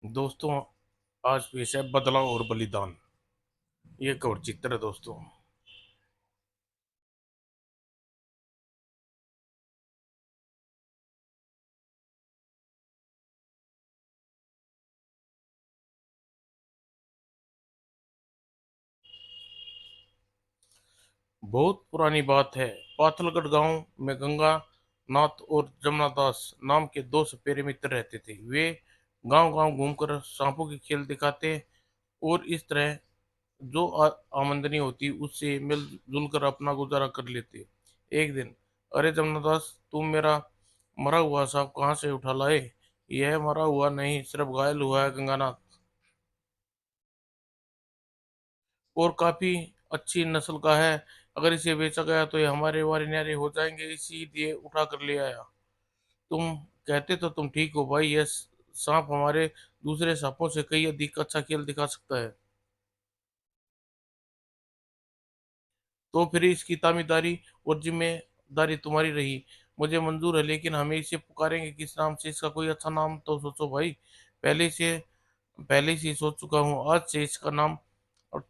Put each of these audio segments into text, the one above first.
दोस्तों, आज पेश है बदलाव और बलिदान। ये एक और चित्र है दोस्तों। बहुत पुरानी बात है। पाथलगढ़ गांव में गंगा नाथ और जमुना दास नाम के दो सपेरे मित्र रहते थे। वे गांव गांव घूमकर सांपों के खेल दिखाते और इस तरह जो आमदनी होती उससे मिलजुल कर अपना गुजारा कर लेते। एक दिन, अरे जमुना दास, तुम मेरा मरा हुआ सांप कहाँ से उठा लाए? यह मरा हुआ नहीं, सिर्फ घायल हुआ है गंगानाथ, और काफी अच्छी नस्ल का है। अगर इसे बेचा गया तो ये हमारे वारे न्यारे हो जाएंगे, इसीलिए उठा कर ले आया। तुम कहते तो तुम ठीक हो भाई, यह सांप हमारे दूसरे सांपों से कई अधिक अच्छा खेल दिखा सकता है। तो फिर इसकी तामीदारी और जिम्मेदारी तुम्हारी रही। मुझे मंजूर है, लेकिन हमें इसे पुकारेंगे किस नाम से? इसका कोई अच्छा नाम तो सोचो भाई। पहले से पहले से ही सोच चुका हूँ। आज से इसका नाम अ,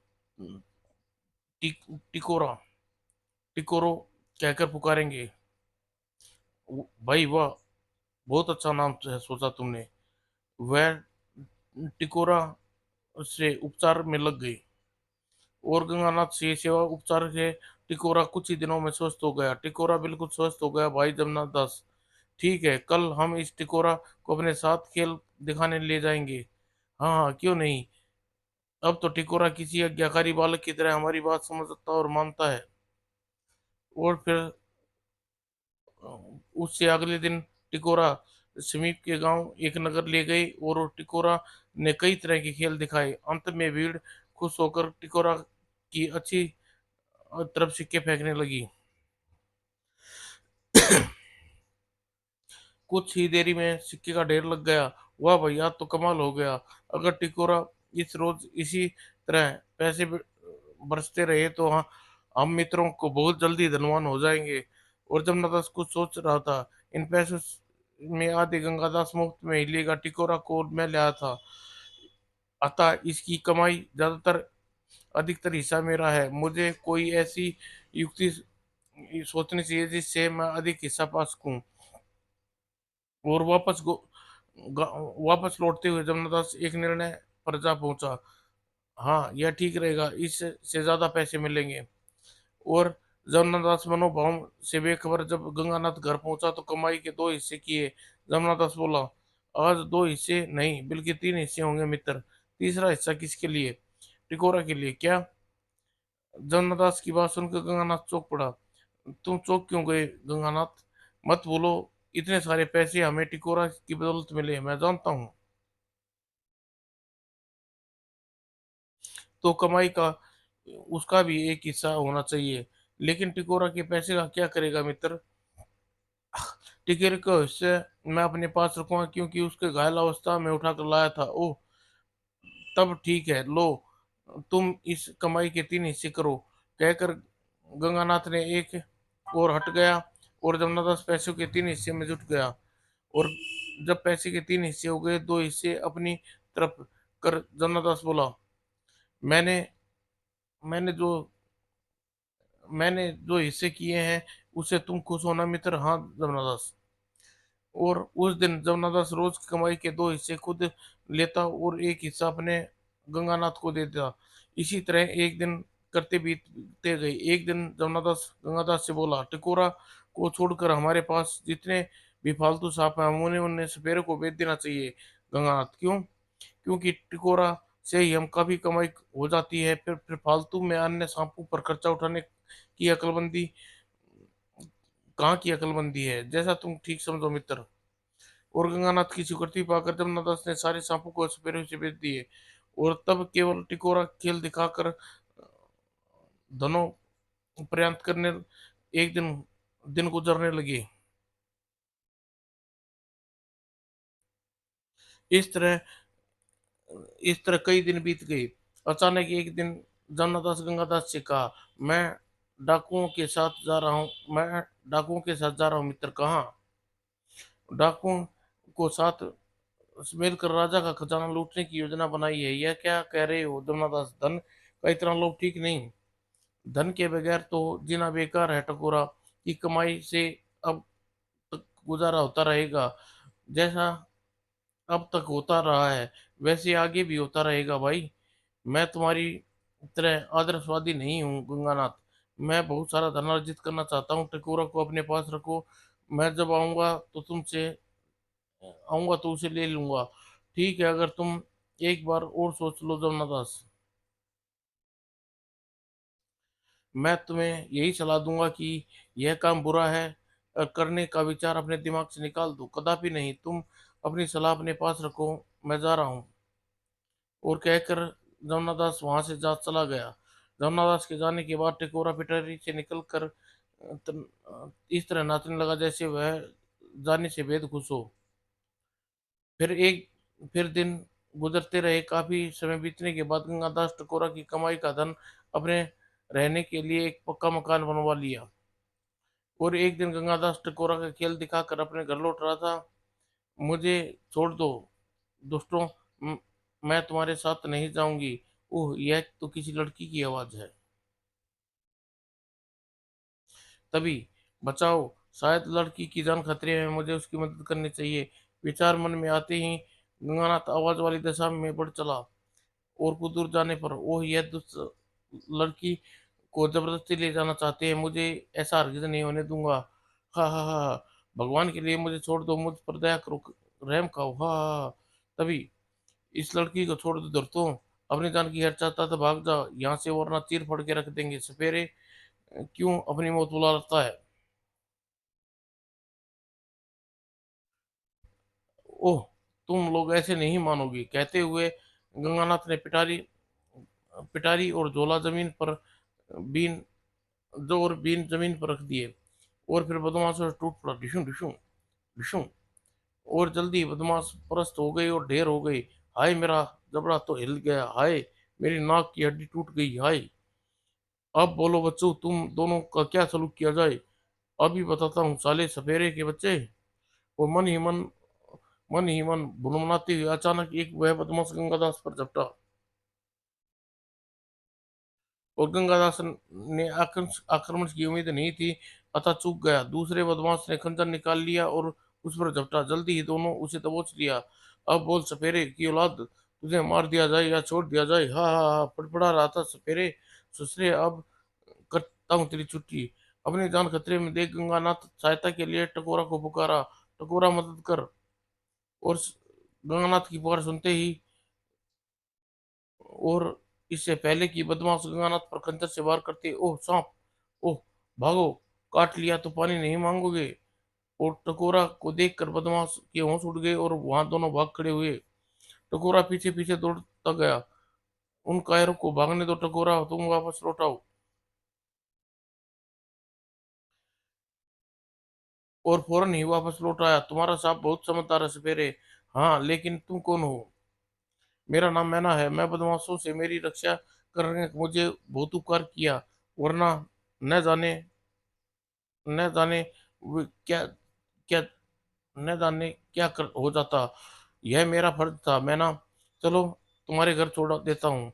टिकोरा टिकोरो कहकर पुकारेंगे। भाई वाह, बहुत अच्छा नाम है सोचा तुमने। वह टिकोरा से उपचार में लग गई और गंगानाथ से सेवा उपचार से टिकोरा कुछ ही दिनों में स्वस्थ हो गया। टिकोरा बिल्कुल स्वस्थ हो गया भाई जमनाथ दास। ठीक है, कल हम इस टिकोरा को अपने साथ खेल दिखाने ले जाएंगे। हाँ हाँ, क्यों नहीं। अब तो टिकोरा किसी आज्ञाकारी बालक की तरह हमारी बात समझता और मानता है। और फिर उससे अगले दिन टिकोरा समीप के गांव एक नगर ले गए और टिकोरा ने कई तरह के खेल दिखाए। अंत में भीड़ खुश होकर टिकोरा की अच्छी तरफ सिक्के फेंकने लगी। कुछ ही देरी में सिक्के का ढेर लग गया। वाह भैया, तो कमाल हो गया। अगर टिकोरा इस रोज इसी तरह पैसे बरसते रहे तो हम मित्रों को बहुत जल्दी धनवान हो जाएंगे। और जब नदास कुछ सोच रहा था, इन पैसों में आधे गंगादास मुफ्त में ही लेगा। टिकोरा को मैं लाया था, अतः इसकी कमाई ज्यादातर अधिकतर हिस्सा मेरा है। मुझे कोई ऐसी युक्ति सोचनी चाहिए जिससे मैं अधिक हिस्सा पा सकूं। और वापस लौटते हुए जमनादास एक निर्णय पर जा पहुंचा। हाँ, यह ठीक रहेगा, इससे ज्यादा पैसे मिलेंगे। और जमनादास मनोभाव से बेखबर जब गंगानाथ घर पहुंचा तो कमाई के दो हिस्से किए। जमनादास बोला, आज दो हिस्से नहीं बल्कि तीन हिस्से होंगे मित्र। तीसरा हिस्सा किसके लिए? टिकोरा के लिए क्या? जमनादास की बात सुनकर गंगानाथ चौंक पड़ा। तुम चौंक क्यों गए गंगानाथ? मत बोलो, इतने सारे पैसे हमें टिकोरा की बदौलत मिले, मैं जानता हूँ। तो कमाई का उसका भी एक हिस्सा होना चाहिए। लेकिन टिकोरा के पैसे का क्या करेगा मित्र? टिकोरे को हिस्से मैं अपने पास रखूंगा, क्योंकि उसके घायल अवस्था में उठा कर लाया था। ओह, तब ठीक है, लो, तुम इस कमाई के तीन हिस्से करो। कहकर गंगानाथ ने एक और हट गया और जमनादास पैसों के तीन हिस्से में जुट गया। और जब पैसे के तीन हिस्से हो गए, दो हिस्से अपनी तरफ कर जमनादास बोला, मैंने मैंने जो मैंने जो हिस्से किए हैं उससे तुम खुश होना मित्र? हाँ जमनादास। और उस दिन जमनादास रोज की कमाई के दो हिस्से खुद लेता और एक हिस्सा अपने गंगानाथ को देता। इसी तरह एक दिन करते बीतते गए। एक दिन जमनादास गंगादास से बोला, टिकोरा को छोड़कर हमारे पास जितने भी फालतू सांप हैं उन्हें उन्हें सपेरे को बेच देना चाहिए। गंगानाथ, क्यों? क्योंकि टिकोरा से ही हम काफी कमाई हो जाती है। फिर फालतू में अन्य सांपों पर खर्चा उठाने की अकलमंदी कहाँ की अकलमंदी है? जैसा तुम ठीक समझो मित्र। और गंगानाथ की स्वीकृति पाकर जमनादास ने सारे सांपों को सपेरे से बेच दिए और तब केवल टिकोरा खेल दिखाकर धनों प्रयात करने एक दिन दिन गुजरने लगे। इस तरह इस तरह कई दिन बीत गए। अचानक एक दिन जमनादास गंगादास से कहा, मैं डाकुओं के साथ जा रहा हूँ मित्र। कहाँ? डाकुओं को साथ मिलकर राजा का खजाना लूटने की योजना बनाई है। यह क्या कह रहे हो धर्मदास? धन का इतना लोभ ठीक नहीं। धन के बगैर तो जीना बेकार है टकोरा। की कमाई से अब तक गुजारा होता रहेगा, जैसा अब तक होता रहा है वैसे आगे भी होता रहेगा भाई। मैं तुम्हारी तरह आदर्शवादी नहीं हूँ गंगानाथ। मैं बहुत सारा धन अर्जित करना चाहता हूँ। टकोरा को अपने पास रखो। मैं जब आऊंगा तो उसे ले लूंगा। ठीक है, अगर तुम एक बार और सोच लो जमनादास। मैं तुम्हें यही सलाह दूंगा कि यह काम बुरा है और करने का विचार अपने दिमाग से निकाल दो। कदापि नहीं। तुम अपनी सलाह अपने पास रखो। मैं जा रहा हूँ। और कहकर जमुनादास वहां से जा चला गया। जमुनादास के जाने के बाद टिकोरा पिटारी से निकलकर इस तरह नाचने लगा जैसे वह जाने से बेहद खुश हो। फिर दिन गुजरते रहे। काफी समय बीतने के बाद गंगादास टिकोरा की कमाई का धन अपने रहने के लिए एक पक्का मकान बनवा लिया। और एक दिन गंगादास टिकोरा का खेल दिखाकर अपने घर लौट रहा था। मुझे छोड़ दो दोस्तों, म- मैं तुम्हारे साथ नहीं जाऊंगी। ओह, यह तो किसी लड़की की आवाज है। तभी बचाओ, शायद लड़की की जान खतरे में, मुझे उसकी मदद करनी चाहिए। विचार मन में आते ही गंगानाथ आवाज वाली दिशा में बढ़ चला। और कुछ दूर जाने पर, ओह, यह दुष्ट लड़की को जबरदस्ती ले जाना चाहते हैं। मुझे ऐसा हरगिज नहीं होने दूंगा। हा हा हा हा। भगवान के लिए मुझे छोड़ दो, मुझ पर दया करो, रहम खाओ। हा हा हा। तभी इस लड़की को छोड़ दो दोस्तों। अपनी जान की खैर चाहता तो भाग जा यहाँ से, वरना चीर फाड़ के रख देंगे। सपेरे क्यों अपनी मौत बुला लेता है? ओह, तुम लोग ऐसे नहीं मानोगे, कहते हुए गंगानाथ ने पिटारी पिटारी और झोला जमीन पर बीन और बीन जमीन पर रख दिए। और फिर बदमाशों से टूट पड़ा, डिशुं डिशुं डिशुं। और जल्दी बदमाश परस्त हो गई और ढेर हो गई। हाय, मेरा जबड़ा तो हिल गया। हाय, मेरी नाक की हड्डी टूट गई। हाय, अब बोलो बच्चों, तुम दोनों का क्या सलूक किया जाए? अभी बताता हूँ साले सपेरे के बच्चे। और मन ही मन भुनभुनाते हुए अचानक एक वह बदमाश गंगादास पर झपटा। और गंगादास ने आक्रमण की उम्मीद नहीं थी, अतः चूक गया। दूसरे बदमाश ने खंजर निकाल लिया और उस पर झपटा। जल्दी ही दोनों उसे दबोच लिया। अब बोल सपेरे की औलाद, तुझे मार दिया जाए या छोड़ दिया जाए? हा हा हा, फड़फड़ा रहा था सपेरे। ससुरे, अब करता हूँ तेरी छुट्टी। अपनी जान खतरे में देख गंगानाथ सहायता के लिए टकोरा को पुकारा। टकोरा, मदद कर। और गंगानाथ की पुकार सुनते ही, और इससे पहले कि बदमाश गंगानाथ पर खंजर से वार करते, ओह सांप, ओह भागो, काट लिया तो पानी नहीं मांगोगे। और टकोरा को देखकर बदमाश के होश उड़ गए और वहां दोनों भाग खड़े हुए। टकोरा पीछे पीछे दौड़ता गया। उन कायरों को भागने दो टकोरा, तुम वापस लौट आओ। और फौरन ही वापस लौट आया। तुम्हारा सांप बहुत समझदार है सपेरे। हाँ, लेकिन तुम कौन हो? मेरा नाम मैना है। मैं बदमाशों से मेरी रक्षा करने का मुझे बहुत उपकार किया, वरना न जाने न जाने क्या क्या न जाने क्या कर हो जाता। यह मेरा फर्ज था। मैं ना, चलो तुम्हारे घर छोड़ देता हूँ।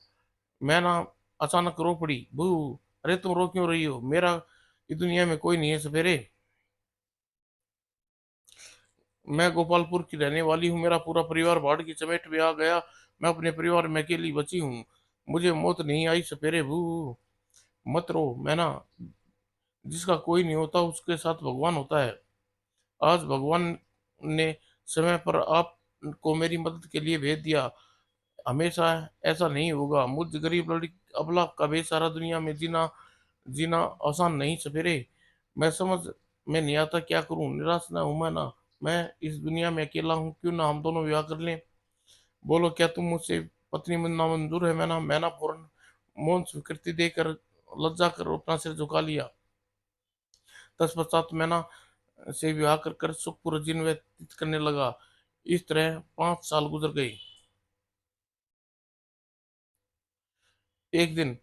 मैं ना अचानक रो पड़ी। बू, अरे तुम रो क्यों रही हो? मेरा इस दुनिया में कोई नहीं है सपेरे। मैं गोपालपुर की रहने वाली हूँ। मेरा पूरा परिवार बाढ़ की चपेट में आ गया। मैं अपने परिवार में अकेली बची हूँ। मुझे मौत नहीं आई सपेरे। भू, मत रो। मैं ना, जिसका कोई नहीं होता उसके साथ भगवान होता है। आज भगवान ने समय पर आपको मेरी मदद के लिए भेज दिया। हमेशा ऐसा नहीं होगा। मुझ गरीब लड़की अबला का बेसहारा दुनिया में जीना जीना आसान नहीं सपेरे। मैं समझ में नहीं आता क्या करूं। निराश ना हूं मैं इस दुनिया में अकेला हूं। क्यों ना हम दोनों विवाह कर लें? बोलो, क्या तुम मुझसे पत्नी बनना मंजूर है? मैं ना फौरन मौन स्वीकृति देकर लज्जा कर अपना सिर झुका लिया। तत्पश्चात मैना से विवाह कर सुखपूर्व जीवन व्यतीत करने लगा। इस तरह 5 साल गुजर गए। एक दिन,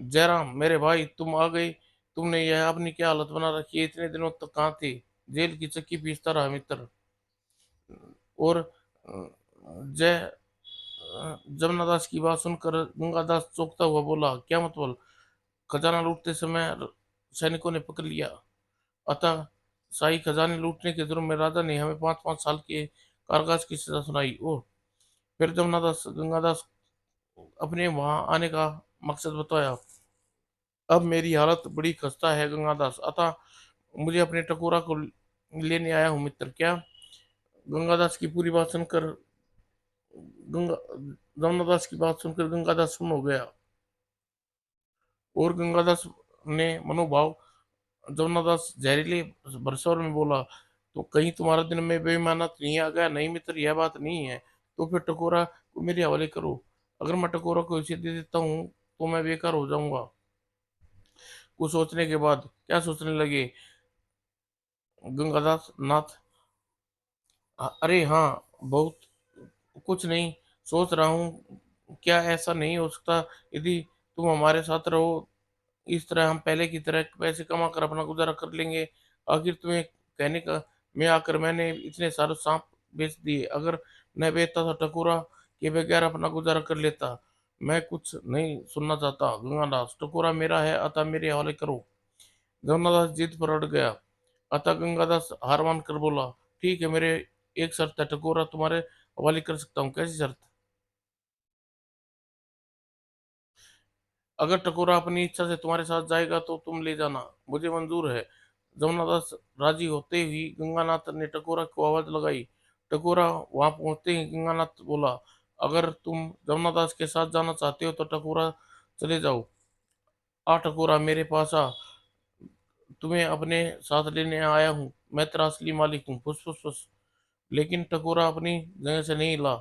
जयराम मेरे भाई, तुम आ गए। तुमने यह अपनी क्या हालत बना रखी है? इतने दिनों तक कहाँ थे? जेल की चक्की पीसता रहा मित्र। और जय जमनादास की बात सुनकर गंगादास चौंकता हुआ बोला, क्या मतलब? खजाना लूटते समय सैनिकों ने पकड़ लिया, अतः शाही खजाने लूटने के जुर्म में राजा ने हमें 5-5 साल के कारावास की सजा सुनाई। ओह! फिर जमनादास गंगादास अपने वहां आने का मकसद बताया। अब मेरी हालत बड़ी खस्ता है गंगादास, अतः मुझे अपने टकोरा को लेने आया हूँ मित्र। क्या? गंगादास की पूरी बात सुनकर गंगा जमनादास की बात सुनकर गंगादास सुन्न हो गया, और गंगादास ने मनोभाव जमनादास जहरीले भरसोर में बोला, तो कहीं तुम्हारा दिन में बेईमानत नहीं आ गया? नहीं मित्र, यह बात नहीं है। तो फिर टकोरा को मेरे हवाले करो। अगर मैं टकोरा को इसे दे देता हूँ तो मैं बेकार हो जाऊंगा। कुछ सोचने के बाद, क्या सोचने लगे गंगादास नाथ? अरे हाँ, बहुत कुछ नहीं, सोच रहा हूँ क्या ऐसा नहीं हो सकता यदि तुम हमारे साथ रहो, इस तरह हम पहले की तरह पैसे कमा कर अपना गुजारा कर लेंगे। आखिर तुम्हें कहने का में आकर मैंने इतने सारे सांप बेच दिए, अगर न बेचता था टकोरा के बगैर अपना गुजारा कर लेता। मैं कुछ नहीं सुनना चाहता गंगादास, टकोरा मेरा है, अतः मेरे हवाले करो। गंगादास जिद पर अड़ गया, अतः गंगादास हार मान कर बोला, ठीक है, मेरे एक शर्त है, टकोरा तुम्हारे हवाले कर सकता हूँ। कैसी शर्त? अगर टकोरा अपनी इच्छा से तुम्हारे साथ जाएगा तो तुम ले जाना, मुझे मंजूर है। जमुनादास राजी होते ही गंगानाथ ने टकोरा को आवाज लगाई। टकोरा वहां पहुंचते ही गंगानाथ बोला, अगर तुम जमुनादास के साथ जाना चाहते हो तो टकोरा चले जाओ। आ टकोरा, मेरे पास आ, तुम्हें अपने साथ लेने आया हूँ, मैं तेरा असली मालिक हूँ। फुस फुस फुस। लेकिन टकोरा अपनी जगह से नहीं हिला।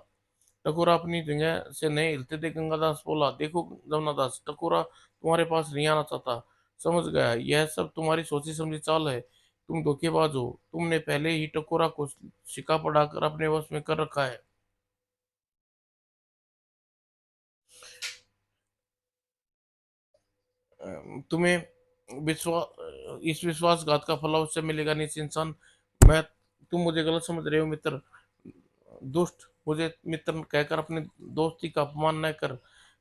टकोरा अपनी जगह से नहीं हिलते थे। गंगादास बोला, देखो जमुनादास, टकोरा तुम्हारे पास नहीं आना चाहता। समझ गया, यह सब तुम्हारी सोची समझी चाल है। तुम धोखेबाज हो, तुमने पहले ही टकोरा को शिका पढ़ाकर अपने वश में कर रखा है। तुम्हें विश्वास इस विश्वासघात का फल अवश्य मिलेगा नीच इंसान। मैं तुम मुझे गलत समझ रहे हो मित्र। दुष्ट, मुझे मित्र कहकर अपने दोस्ती का अपमान न कर।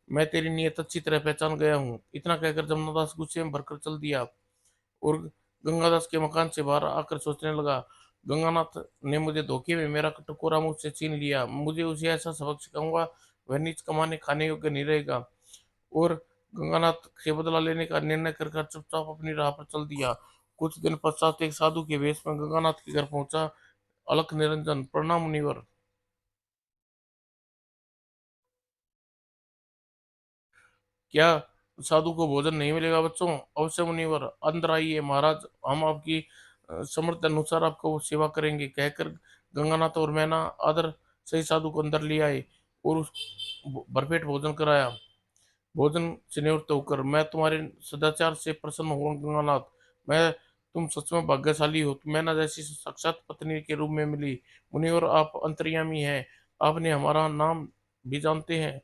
मैं तेरी नीयत अच्छी तरह पहचान गया हूँ। इतना कहकर जमुनादास गुस्से में भरकर चल दिया, और गंगादास के मकान से बाहर आकर सोचने लगा, गंगानाथ ने मुझे धोखे में मेरा टकोरा मुझसे छीन लिया। मुझे उसे ऐसा सबक सिखाऊंगा, वह नीच कमाने खाने योग्य नहीं रहेगा। और गंगानाथ से बदला लेने का निर्णय कर कर चुपचाप अपनी राह पर चल दिया। कुछ दिन पश्चात एक साधु के वेश में गंगानाथ के घर पहुंचा। अलख निरंजन, प्रणाम मुनिवर। क्या साधु को भोजन नहीं मिलेगा बच्चों? अवश्य मुनिवर, अंदर आइए महाराज, हम आपकी समर्थ अनुसार आपको सेवा करेंगे, कहकर गंगानाथ और मैना आदर सही साधु को अंदर ले आए और उस भरपेट भोजन कराया। भोजन से निवृत्त होकर, मैं तुम्हारे सदाचार से प्रसन्न हूँ गंगानाथ। मैं तुम सच में भाग्यशाली हो, मैना जैसी साक्षात पत्नी के रूप में मिली। मुनिवर, आप अंतर्यामी हैं, आपने हमारा नाम भी जानते हैं।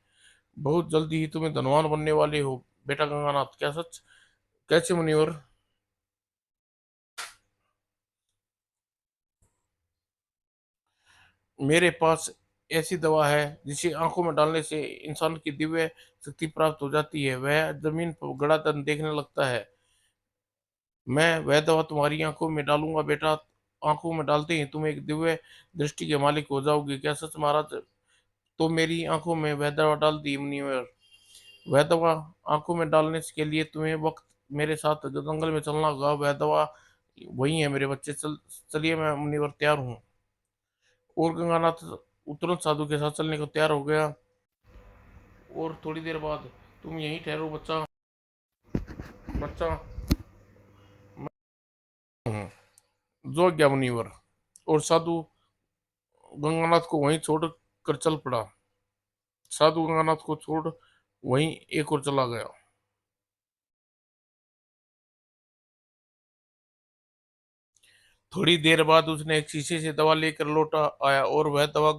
बहुत जल्दी ही तुम्हें धनवान बनने वाले हो बेटा गंगानाथ। क्या सच? कैसे मुनिवर? मेरे पास ऐसी दवा है जिसे आंखों में डालने से इंसान की दिव्य शक्ति प्राप्त हो जाती है, वह जमीन पर गड़ा धन देखने लगता है। मैं वह दवा तुम्हारी आंखों में डालूंगा बेटा, आंखों में डालते ही तुम एक दिव्य दृष्टि के मालिक हो जाओगे। क्या सच महाराज? तो मेरी आंखों में वह दवा डाल दी मुनिवर। वह दवा आंखों में डालने के लिए तुम्हें वक्त मेरे साथ जंगल में चलना होगा। वह दवा वही है मेरे बच्चे। चलिए, मैं मुनिवर तैयार हूँ। और गंगानाथ तुरंत साधु के साथ चलने को तैयार हो गया। और थोड़ी देर बाद, तुम यहीं ठहरो बच्चा, बच्चा हूँ। जो गया मुनिवर, और साधु गंगानाथ को वहीं छोड़ कर चल पड़ा। साधु गंगानाथ को छोड़ वहीं एक और चला गया। थोड़ी देर बाद उसने एक शीशे से दवा लेकर लौटा आया, और वह दवा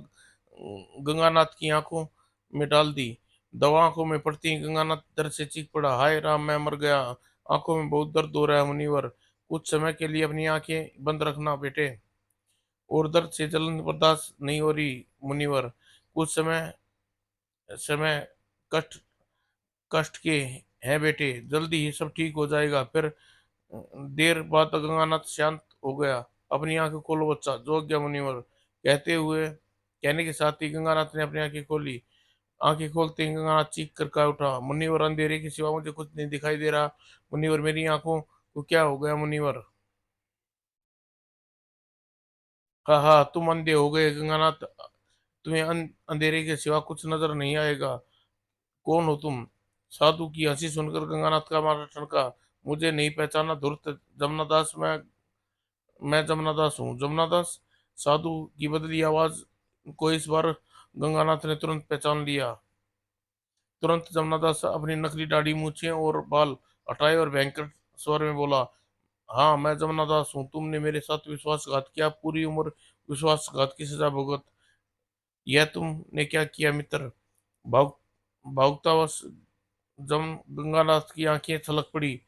गंगानाथ की आंखों में डाल दी। दवा आंखों में पड़ती ही गंगानाथ दर्द से चीख पड़ा, हाय राम, मैं मर गया। आंखों में बहुत दर्द हो रहा है मुनिवर, कुछ समय के लिए अपनी आंखें बंद रखना बेटे। और दर्द से जलन बर्दाश्त नहीं हो रही मुनिवर, कुछ समय समय कष्ट कष्ट के हैं बेटे, जल्दी ही सब ठीक हो जाएगा। फिर देर बाद गंगानाथ शांत हो गया। अपनी आंखें खोलो बच्चा, जो गया मुनिवर कहने के साथ ही गंगानाथ ने अपनी आंखें खोली। आंखें खोलते ही गंगानाथ चीख कर कह उठा, मुनिवर अंधेरे के सिवा मुझे कुछ नहीं दिखाई दे रहा। मुनिवर मेरी आंखों को क्या हो गया मुनिवर? हाँ हाँ, तुम अंधे हो गए गंगानाथ, तुम्हें अंधेरे के सिवा कुछ नजर नहीं आएगा। कौन हो तुम? साधु की हंसी सुनकर गंगानाथ का माथा ठनका। मुझे नहीं पहचाना धूर्त जमनादास? मैं जमनादास हूँ, जमनादास। साधु की बदली आवाज को इस बार गंगानाथ ने तुरंत पहचान लिया। तुरंत जमनादास अपनी नकली दाढ़ी मूछें और बाल हटाए और भयंकर स्वर में बोला, हाँ मैं जमनादास हूँ। तुमने मेरे साथ विश्वासघात किया, पूरी उम्र विश्वासघात की सजा भुगत। यह तुमने क्या किया मित्र? भाव भावुकतावश जम गंगानाथ की आंखें छलक पड़ी।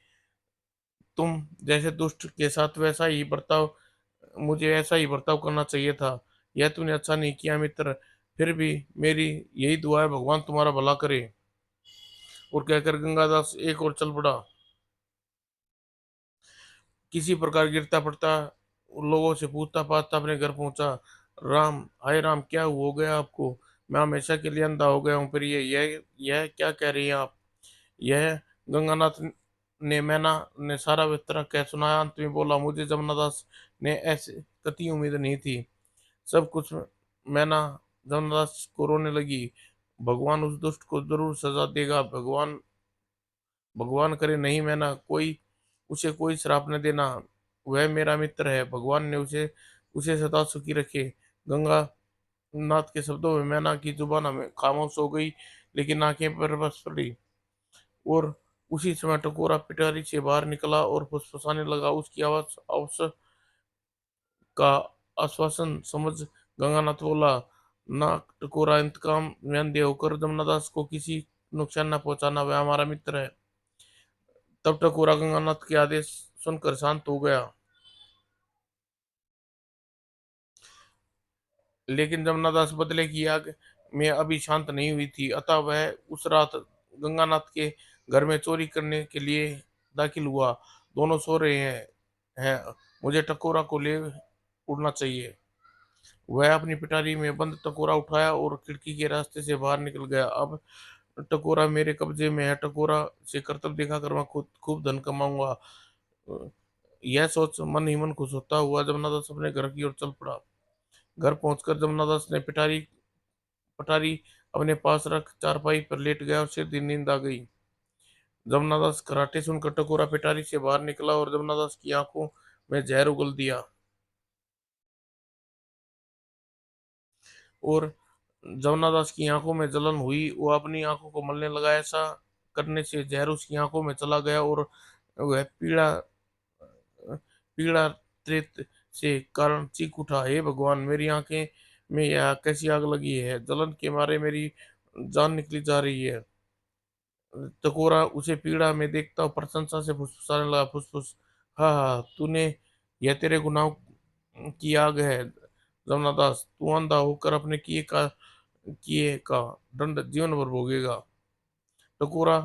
तुम जैसे दुष्ट के साथ वैसा ही बर्ताव, मुझे ऐसा ही बर्ताव करना चाहिए था। यह तूने अच्छा नहीं किया मित्र। फिर भी मेरी यही दुआ है, भगवान तुम्हारा भला करे। और कहकर गंगादास एक और चल पड़ा। किसी प्रकार गिरता पड़ता उन लोगों से पूछता पाछता अपने घर पहुंचा। राम, हाय राम, क्या हो गया आपको? मैं हमेशा के लिए अंधा हो गया हूँ। फिर यह क्या कह रही हैं आप? यह गंगानाथ ने मैना ने सारा विस्तार कह सुनाया। अंत में बोला, मुझे जमनादास ने ऐसे कति उम्मीद नहीं थी। सब कुछ मैना जमनादास को रोने लगी। भगवान उस दुष्ट को जरूर सजा देगा। भगवान भगवान करे नहीं मैना, कोई उसे कोई श्राप न देना। वह मेरा मित्र है, भगवान ने उसे उसे सदा सुखी रखे। गंगा नाथ के शब्दों में मैना की जुबान हमें खामोश हो गई, लेकिन आंखें पर बस पड़ी। और उसी समय टकोरा पिटारी से बाहर निकला और फुसफुसाने लगा। उसकी आवाज अवसर का आश्वासन समझ गंगानाथ बोला, ना टकोरा, इंतकाम में अंधे होकर जमुनादास को किसी नुकसान न पहुंचाना, वह हमारा मित्र है। तब टकोरा गंगानाथ के आदेश सुनकर शांत हो गया। लेकिन जमुनादास बदले की आग में अभी शांत नहीं हुई थी। अतः वह उस रात गंगानाथ के घर में चोरी करने के लिए दाखिल हुआ। दोनों सो रहे हैं मुझे टकोरा को ले उड़ना चाहिए। वह अपनी पिटारी में बंद टकोरा उठाया और खिड़की के रास्ते से बाहर निकल गया। अब टकोरा मेरे कब्जे में है, टकोरा से करतब दिखाकर मैं खुद खूब धन कमाऊंगा। यह सोच मन ही मन खुश होता हुआ जमुनादास अपने घर की ओर चल पड़ा। घर पहुंचकर जमुनादास ने पिटारी पटारी अपने पास रख चारपाई पर लेट गया और सीधी नींद आ गई। जमुनादास कराटे सुनकर टकोरा पिटारी से बाहर निकला और जमुनादास की आंखों में जहर उगल दिया। और जमुनादास की आंखों में जलन हुई। वो अपनी आंखों को मलने लगा। ऐसा करने से जहर उसकी आंखों में चला गया और वह पीड़ा त्रेत से कारण चीख उठा, हे भगवान, मेरी आंखें में यह कैसी आग लगी है? जलन के मारे मेरी जान निकली जा रही है। टकोरा उसे पीड़ा में देखता और प्रशंसा से फुसफुसाने लगा, फुसफुस, हाँ हाँ, तूने, यह तेरे गुनाह की आग है। जमुनादास, तू अंधा होकर अपने किए का दंड जीवन भर भोगेगा। टकोरा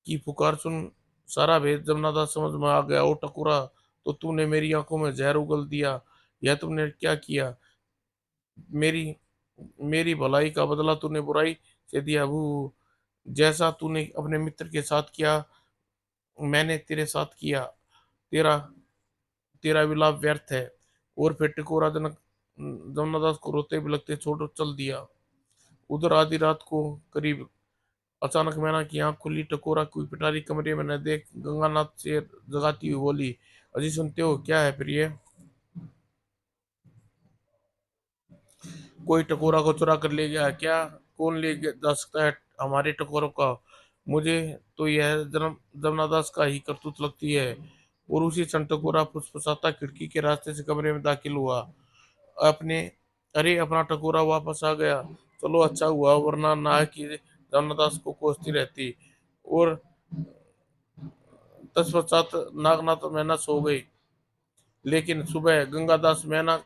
की पुकार सुन सारा भेद जमुनादास समझ में आ गया। ओ टकोरा, तो तूने मेरी आंखों में जहर उगल दिया। यह तुमने क्या किया? मेरी मेरी भलाई का बदला तूने बुराई से दिया। भू, जैसा तूने अपने मित्र के साथ किया, मैंने तेरे साथ किया। तेरा तेरा विलाप व्यर्थ है। और फिर टिकोरा जनक जमुनादास को रोते बिलखते छोड़ चल दिया। उधर आधी रात को करीब अचानक मैना की आंख खुली। टकोरा कोई पिटारी कमरे में न देख गंगानाथ से जगाती हुई बोली, अजी सुनते हो, क्या है फिर ये? कोई टकोरा को चुरा कर ले गया क्या? कौन जा सकता है हमारे टकोरों का? मुझे तो यह जमनादास का ही करतूत लगती है। और उसी क्षण टकोरा फुसफुसाता खिड़की के रास्ते से कमरे में दाखिल हुआ। अपने अरे, अपना टकोरा वापस आ गया। चलो अच्छा हुआ, वरना ना कि जमनादास को कोसती रहती। और तत्पश्चात नागनाथ मैना सो गई। लेकिन सुबह गंगादास मैना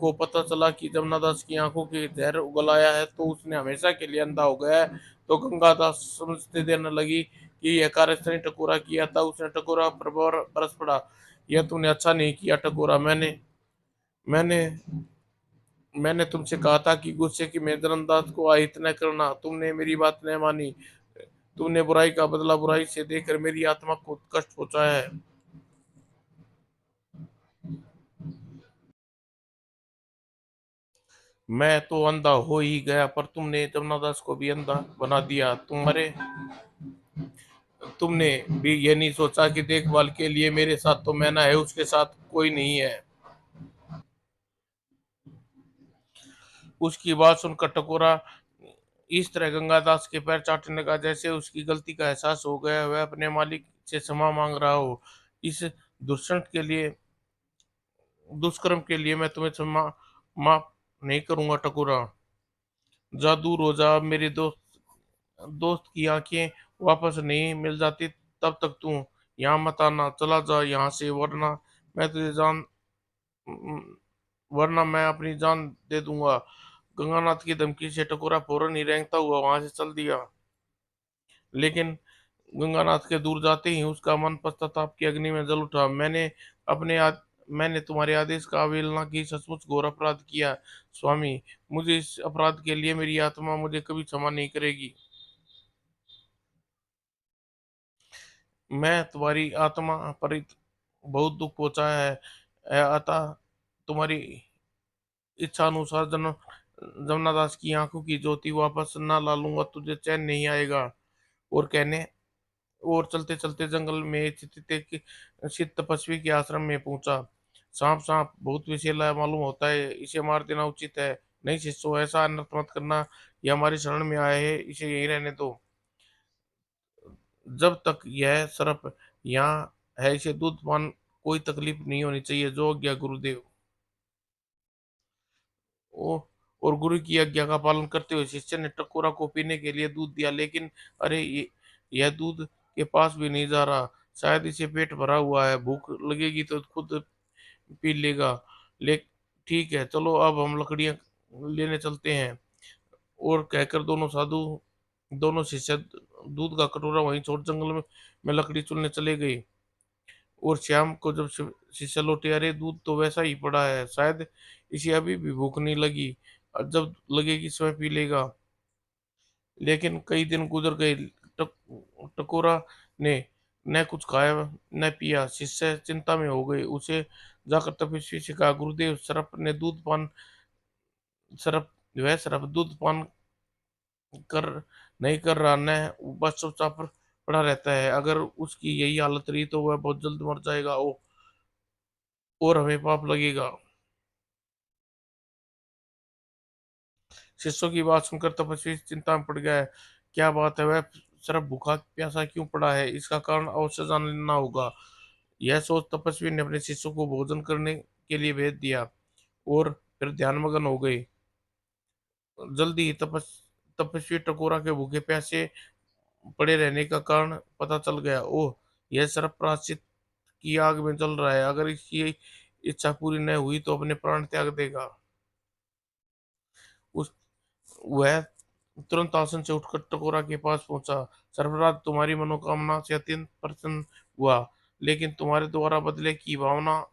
को पता चला कि जमुनादास की आंखों के जहर उगल आया है तो उसने हमेशा के लिए अंधा हो गया है। तो गंगादास समझते देने लगी कि यह कार्य उसने टकोरा किया था। उसने टकोरा पर बरस पड़ा। यह तूने अच्छा नहीं किया टकोरा। मैंने मैंने तुमसे कहा था कि गुस्से की में धर्मदास को आहित न करना। तुमने मेरी बात नहीं मानी। तुमने बुराई का बदला बुराई से देकर मेरी आत्मा को कष्ट पहुंचाया है। मैं तो अंधा हो ही गया पर तुमने जमुनादास को भी अंधा बना दिया। तुमने भी ये नहीं सोचा कि देखभाल के लिए मेरे साथ तो मैना है, उसके साथ कोई नहीं है। उसकी बात सुनकर टकोरा इस तरह गंगादास के पैर चाटने लगा जैसे उसकी गलती का एहसास हो गया, वह अपने मालिक से क्षमा मांग रहा हो। इस दुष्कर्म के लिए दुष्कर्म के लिए मैं तुम्हें क्षमा माफ नहीं करूंगा टकोरा। जा दूर हो जा। मेरे दोस्त की आंखें वापस नहीं मिल जाती तब तक तू यहाँ मत आना। चला जा यहाँ से, मैं तुझे जान वरना मैं अपनी जान दे दूंगा। गंगानाथ की धमकी से टकोरा फौरन ही रेंगता हुआ वहां से चल दिया। लेकिन गंगानाथ के दूर जाते ही उसका मन पश्चाताप की अग्नि में जल उठा। मैंने तुम्हारे आदेश का अवहेलना की, सचमुच घोर अपराध किया स्वामी। मुझे इस अपराध के लिए मेरी आत्मा मुझे कभी क्षमा नहीं करेगी। मैं तुम्हारी आत्मा पर बहुत दुख पहुंचाया है। अतः तुम्हारी इच्छा अनुसार जमुनादास की आंखों की ज्योति वापस ना ला लूंगा, तुझे चैन नहीं आएगा। और कहने और चलते चलते जंगल में चित तपस्वी के आश्रम में पहुंचा। सांप सांप बहुत विषैला मालूम होता है, इसे मार देना उचित है। नहीं शिष्यों, ऐसा अनर्थ मत करना। ये हमारी शरण में आए है, इसे यहीं रहने दो। जब तक यह सर्प यहाँ है इसे दूध पान कोई तकलीफ नहीं होनी चाहिए। जो आज्ञा गुरुदेव। ओ और गुरु की आज्ञा का पालन करते हुए शिष्य ने टकोरा को पीने के लिए दूध दिया। लेकिन अरे यह दूध के पास भी नहीं जा रहा। शायद इसे पेट भरा हुआ है, भूख लगेगी तो खुद पी लेगा। ले ठीक है, चलो अब हम लकड़ियां लेने चलते हैं। और कहकर दोनों शिष्य दूध का कटोरा वहीं छोड़ जंगल में लकड़ी चुनने चले गए। और शाम को जब शिष्य लौटे, अरे दूध तो वैसा ही पड़ा है, शायद इसे अभी भी भूख नहीं लगी। और जब लगेगी स्वयं पी लेगा। लेकिन कई दिन गुजर गए। टकोरा ने न कुछ खाया न पिया। शिष्य चिंता में हो गए। उसे जाकर तपस्वी से कहा, गुरुदेव सरप दूध पान कर नहीं कर रहा, न बस चुपचाप पड़ा रहता है। अगर उसकी यही हालत रही तो वह बहुत जल्द मर जाएगा और हमें पाप लगेगा। शिष्यों की बात सुनकर तपस्वी चिंता में पड़ गया है। क्या बात है, वह सिर्फ भूखा प्यासा क्यों पड़ा है? इसका कारण अवश्य जान लेना होगा। यह सोच तपस्वी ने अपने शिष्यों को भोजन करने के लिए भेज दिया और फिर ध्यानमग्न हो गए। जल्दी ही तपस्वी टकोरा के भूखे प्यासे पड़े रहने का कारण पता चल गया। ओह, यह सर्प प्रायश्चित की आग में जल रहा है। अगर इसकी इच्छा पूरी न हुई तो अपने प्राण त्याग देगा। उस वह तुरंत आसन से उठकर टकोरा के पास पहुंचा। सर्वराज, तुम्हारी मनोकामना से अत्यंत प्रसन्न हुआ, लेकिन तुम्हारे द्वारा बदले की भावना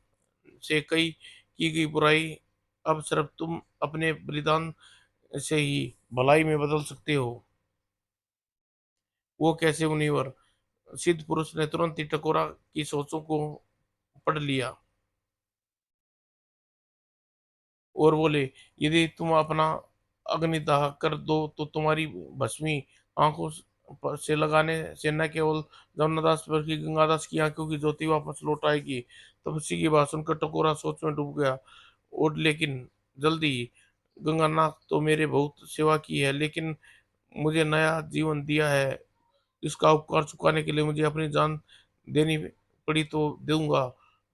से कई की गई बुराई अब सिर्फ तुम अपने बलिदान से ही भलाई में बदल सकते हो। वो कैसे मुनिवर? सिद्ध पुरुष ने तुरंत ही टकोरा की सोचों को पढ़ लिया और बोले, यदि तुम अपना अग्निदाह कर दो तो तुम्हारी भस्मी आंखों से लगाने से न केवल जमनादास बल्कि गंगादास की आंखों की ज्योति वापस लौट आएगी। तपस्वी की बात सुनकर टकोरा सोच में डूब गया। और लेकिन जल्दी ही, गंगानाथ तो मेरे बहुत सेवा की है, लेकिन मुझे नया जीवन दिया है। इसका उपकार चुकाने के लिए मुझे अपनी जान देनी पड़ी तो दूंगा।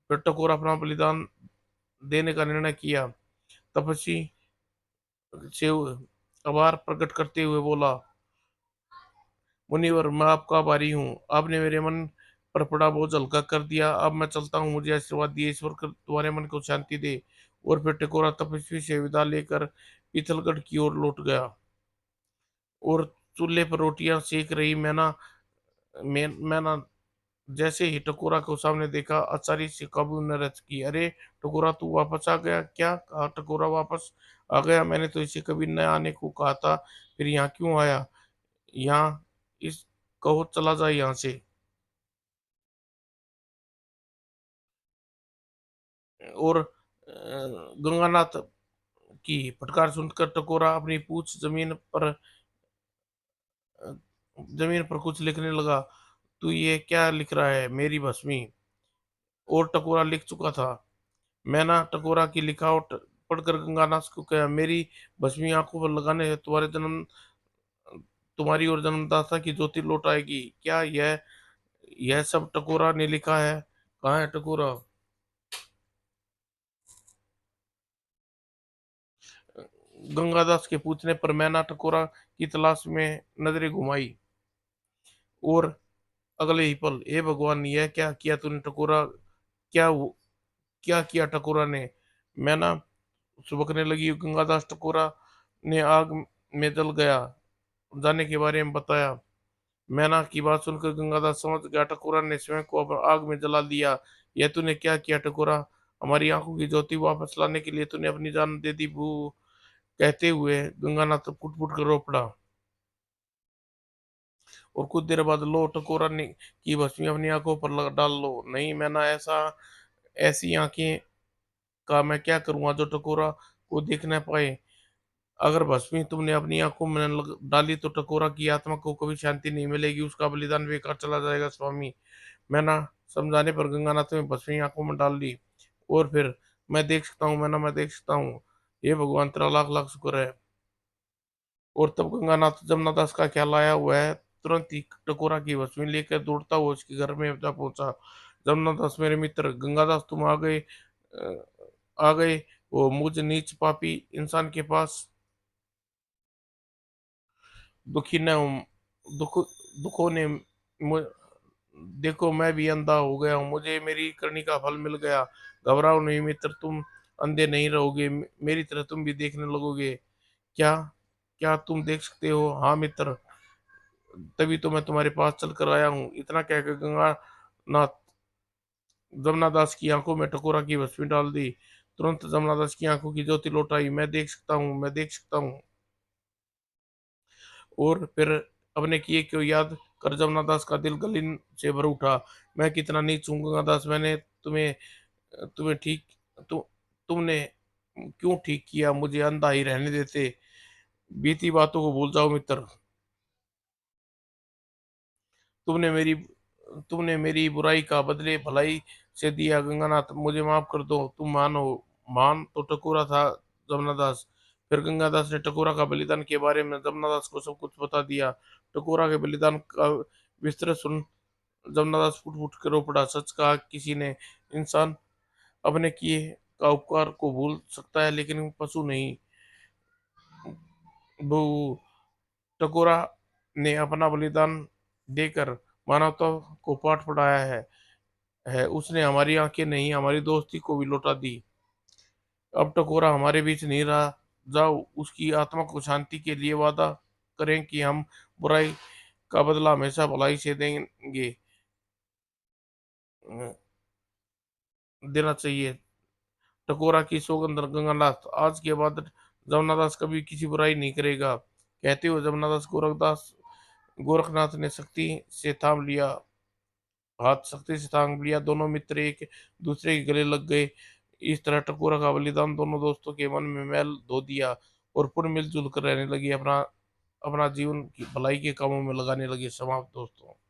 फिर टकोरा अपना बलिदान देने का निर्णय किया। तपस्वी से आभार प्रकट करते हुए बोला, मुनिवर, मैं आपका आभारी हूँ। आपने मेरे मन पर पड़ा बोझ हल्का कर दिया। अब मैं चलता हूँ। मुझे आशीर्वाद दिए। ईश्वर कर तुम्हारे मन को शांति दे। और फिर टकोरा तपस्वी से विदा लेकर पीथलगढ़ की ओर लौट गया। और चूल्हे पर रोटियां सेक रही मैना जैसे ही टकोरा को सामने देखा, आचार्य से काबू न रह सकी। अरे टकोरा, तू वापस आ गया क्या? कहा टकोरा वापस आ गया? मैंने तो इसे कभी न आने को कहा था, फिर यहाँ क्यों आया? यहाँ इस कहो चला जाए यहाँ से। और गंगानाथ की फटकार सुनकर टकोरा अपनी पूंछ अ, जमीन पर कुछ लिखने लगा। तू ये क्या लिख रहा है? मेरी भस्मी। और टकोरा लिख चुका था। मैंने टकोरा की लिखावट पढ़कर गंगानाथ को कहा, मेरी भस्मी आंखों पर लगाने से तुम्हारी और जन्मदाता की ज्योति लौट आएगी। क्या यह सब टकोरा ने लिखा है? कहाँ है टकोरा? गंगादास के पूछने पर मैंने टकोरा की तलाश में नजरें घुमाई। और अगले ही पल, हे भगवान, यह क्या किया तूने टकोरा? क्या क्या किया टकोरा ने? मैना सुबकने लगी। गंगादास, टकोरा ने आग में जल गया जाने के बारे में बताया। मैना की बात सुनकर गंगादास समझ गया, टकोरा ने स्वयं को अब आग में जला दिया। यह तूने क्या किया टकोरा? हमारी आंखों की ज्योति वापस लाने के लिए तूने अपनी जान दे दी बू। कहते हुए गंगानाथ फुट फुट कर रो पड़ा। और कुछ देर बाद, लो टकोरा ने की भस्मी अपनी आंखों पर डाल लो। नहीं मैना, ऐसा ऐसी आंखें का मैं क्या करूंगा जो टकोरा को देख न पाए? अगर भस्मी तुमने अपनी आंखों में डाली तो टकोरा की आत्मा को कभी शांति नहीं मिलेगी, उसका बलिदान बेकार चला जाएगा स्वामी। मैंने समझाने पर गंगानाथ ने भस्मी आंखों में डाल ली। और फिर, मैं देख सकता हूँ मैना, मैं देख सकता हूँ। ये भगवान तेरा लाख लाख शुक्र है। और तब गंगानाथ जमुना दास का ख्याल आया हुआ है, तुरंत ही टकोरा की भस्मी लेकर दौड़ता हुआ उसके घर में जा पहुंचा। जमुना दास, मेरे मित्र गंगादास, तुम आ गए। आ गए वो मुझ नीच पापी इंसान के पास। दुखी न हूं, दुखों ने मु- देखो, मैं भी अंधा हो गया हूँ, मुझे मेरी करनी का फल मिल गया। घबराओ नहीं मित्र, तुम अंधे नहीं रहोगे, मेरी तरह तुम भी देखने लगोगे। क्या? क्या तुम देख सकते हो? हाँ मित्र, तभी तो मैं तुम्हारे पास चल कर आया हूँ। इतना कहकर गंगानाथ जमनादास की आंखों में टकोरा की भस्मी डाल दी। तुरंत जमनादास की आंखों की ज्योति लौट आई। मैं देख सकता हूँ, मैं देख सकता हूँ। और फिर अपने किए को याद कर जमुना दास का दिल गलीन से भर उठा। मैं कितना नीच हूँ गंगादास, मैंने तुम्हें तुम्हें ठीक तु, तुमने क्यों ठीक किया? मुझे अंधा ही रहने देते। बीती बातों को भूल जाओ मित्र। तुमने मेरी तुमने मेरी बुराई का बदले भलाई से दिया। गंगानाथ, मुझे माफ कर दो। तुम मानो मान तो टकोरा था जमुनादास। फिर गंगादास ने टकोरा का बलिदान के बारे में जमुनादास को सब कुछ बता दिया। टकोरा के बलिदान का विस्तृत सुन जमुनादास फुट फुट कर रो पड़ा। सच कहा, किसी ने इंसान अपने किए का उपकार को भूल सकता है, लेकिन पशु नहीं। वो टकोरा ने अपना बलिदान देकर मानवता को पाठ पढ़ाया है। उसने हमारी आंखें नहीं, हमारी दोस्ती को भी लौटा दी। अब टकोरा हमारे बीच नहीं रहा। जाओ, उसकी आत्मा को शांति के लिए वादा करें कि हम बुराई का बदला हमेशा भलाई से देंगे। देना चाहिए। टकोरा की सौगंध गंगानाथ, आज के बाद जमुनादास कभी किसी बुराई नहीं करेगा। कहते हुए जमुनादास गोरखनाथ ने शक्ति से थाम लिया। हाथ सख्ती से थाम लिया। दोनों मित्र एक दूसरे के गले लग गए। इस तरह टकोरा का बलिदान दोनों दोस्तों के मन में मैल धो दिया और पुनः मिलजुल कर रहने लगे। अपना अपना जीवन की भलाई के कामों में लगाने लगे। समाप्त दोस्तों।